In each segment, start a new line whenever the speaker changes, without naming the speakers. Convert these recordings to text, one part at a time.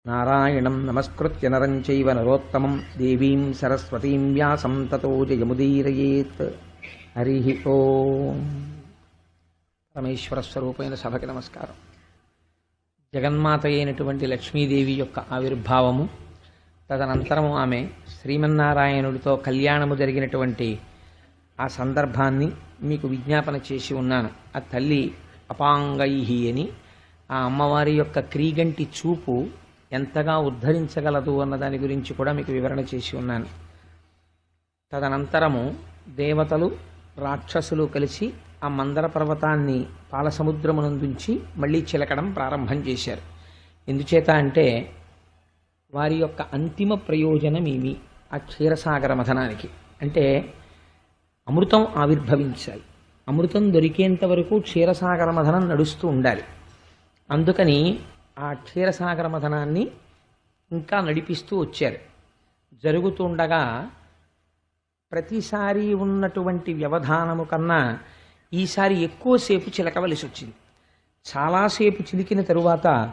నారాయణం నమస్కృత్య నరం చైవ నరోత్తమం దేవీం సరస్వతీం వ్యాసం తతో జయముదీరయేత్. హరి ఓం. పరమేశ్వర స్వరూపమైన సభకి నమస్కారం. జగన్మాత అయినటువంటి లక్ష్మీదేవి యొక్క ఆవిర్భావము, తదనంతరము ఆమె శ్రీమన్నారాయణుడితో కళ్యాణము జరిగినటువంటి ఆ సందర్భాన్ని మీకు విజ్ఞాపన చేసి ఉన్నాను. ఆ తల్లి అపాంగైహి అని, ఆ అమ్మవారి యొక్క క్రీగంటి చూపు ఎంతగా ఉద్ధరించగలదు అన్న దాని గురించి కూడా మీకు వివరణ చేసి ఉన్నాను. తదనంతరము దేవతలు రాక్షసులు కలిసి ఆ మందర పర్వతాన్ని పాలసముద్రమునందుంచి మళ్ళీ చిలకడం ప్రారంభం చేశారు. ఎందుచేత అంటే వారి యొక్క అంతిమ ప్రయోజనం ఏమి? ఆ క్షీరసాగర మథనానికి అంటే అమృతం ఆవిర్భవించాలి. అమృతం దొరికేంత వరకు క్షీరసాగర మథనం నడుస్తూ ఉండాలి. అందుకని ఆ క్షీరసాగర మథనాన్ని ఇంకా నడిపిస్తూ వచ్చారు. జరుగుతుండగా ప్రతిసారి ఉన్నటువంటి వ్యవధానము కన్నా ఈసారి ఎక్కువసేపు చిలకవలసి వచ్చింది. చాలాసేపు చిలికిన తరువాత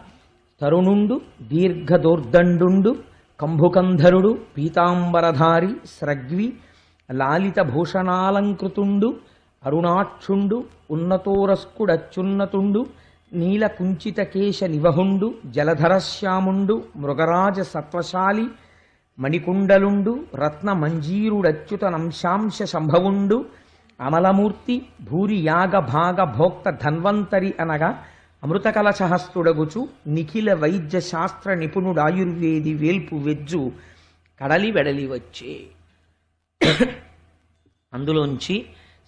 తరుణుండు దీర్ఘదోర్దండు కంభుకంధరుడు పీతాంబరధారి స్రగ్వి లాలిత భూషణాలంకృతుండు అరుణాక్షుండు ఉన్నతోరస్కుడచ్యున్నతుండు నీల కుంచిత కేశ నివహుండు జలధరశ్యాముండు మృగరాజ సత్వశాలి మణికుండలుండు రత్న మంజీరుడచ్యుత నంశాంశ సంభవుండు అమలమూర్తి భూరి యాగ భాగ భోక్త ధన్వంతరి అనగా అమృత కలశహస్తుడగుచు నిఖిల వైద్య శాస్త్ర నిపుణుడాయుర్వేది వేల్పు వెజ్జు కడలి వెడలి వచ్చే. అందులోంచి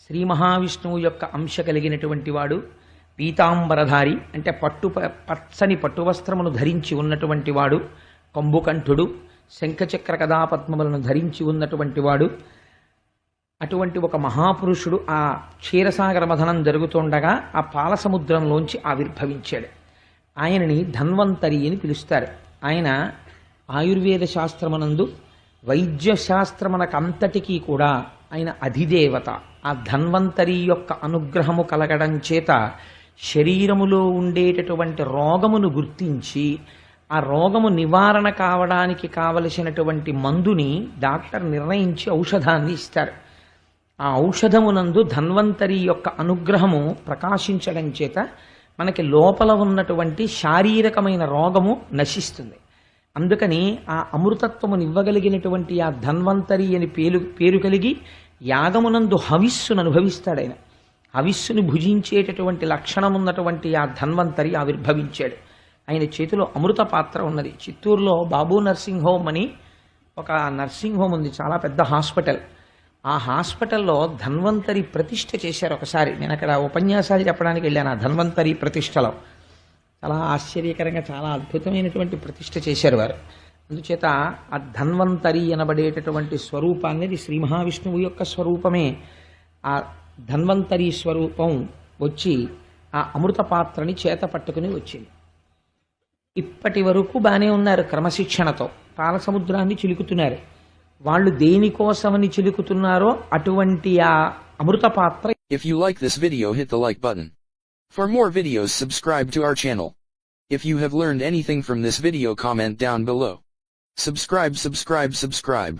శ్రీ మహావిష్ణువు యొక్క అంశ కలిగినటువంటి వాడు, పీతాంబరధారి అంటే పచ్చని పట్టువస్త్రమును ధరించి ఉన్నటువంటి వాడు, కంబుకంఠుడు శంఖచక్ర కథాపద్మములను ధరించి ఉన్నటువంటి వాడు, అటువంటి ఒక మహాపురుషుడు ఆ క్షీరసాగర మథనం జరుగుతుండగా ఆ పాలసముద్రంలోంచి ఆవిర్భవించాడు. ఆయనని ధన్వంతరి అని పిలుస్తారు. ఆయన ఆయుర్వేద శాస్త్రమునందు వైద్య శాస్త్రమునకంతటికీ కూడా ఆయన అధిదేవత. ఆ ధన్వంతరి యొక్క అనుగ్రహము కలగడం చేత శరీరములో ఉండేటటువంటి రోగమును గుర్తించి ఆ రోగము నివారణ కావడానికి కావలసినటువంటి మందుని డాక్టర్ నిర్ణయించి ఔషధాన్ని ఇస్తారు. ఆ ఔషధమునందు ధన్వంతరి యొక్క అనుగ్రహము ప్రకాశించడం చేత మనకి లోపల ఉన్నటువంటి శారీరకమైన రోగము నశిస్తుంది. అందుకని ఆ అమృతత్వమునివ్వగలిగినటువంటి ఆ ధన్వంతరి అని పేరు కలిగి యాగమునందు హవిస్సును అనుభవిస్తాడు. ఆయన హవిస్సుని భుజించేటటువంటి లక్షణం ఉన్నటువంటి ఆ ధన్వంతరి ఆవిర్భవించాడు. ఆయన చేతిలో అమృత పాత్ర ఉన్నది. చిత్తూరులో బాబు నర్సింగ్ హోమ్ అని ఒక నర్సింగ్ హోమ్ ఉంది, చాలా పెద్ద హాస్పిటల్. ఆ హాస్పిటల్లో ధన్వంతరి ప్రతిష్ఠ చేశారు ఒకసారి. నేను అక్కడ ఉపన్యాసాలు చెప్పడానికి వెళ్ళాను. ఆ ధన్వంతరి ప్రతిష్టలో చాలా ఆశ్చర్యకరంగా చాలా అద్భుతమైనటువంటి ప్రతిష్ఠ చేశారు వారు. అందుచేత ఆ ధన్వంతరి అనబడేటటువంటి స్వరూపాన్ని, అది శ్రీ మహావిష్ణువు యొక్క స్వరూపమే. ఆ ధన్వంతరి స్వరూపం వచ్చి ఆ అమృత పాత్రని చేత పట్టుకుని వచ్చింది. ఇప్పటి వరకు బాగానే ఉన్నారు, క్రమశిక్షణతో పాలసముద్రాన్ని చిలుకుతున్నారు. వాళ్ళు దేనికోసమని చిలుకుతున్నారో అటువంటి ఆ అమృత పాత్ర.
If you like this video, hit the like button. For more videos, subscribe to our channel. If you have learned anything from this video, comment down below. Subscribe.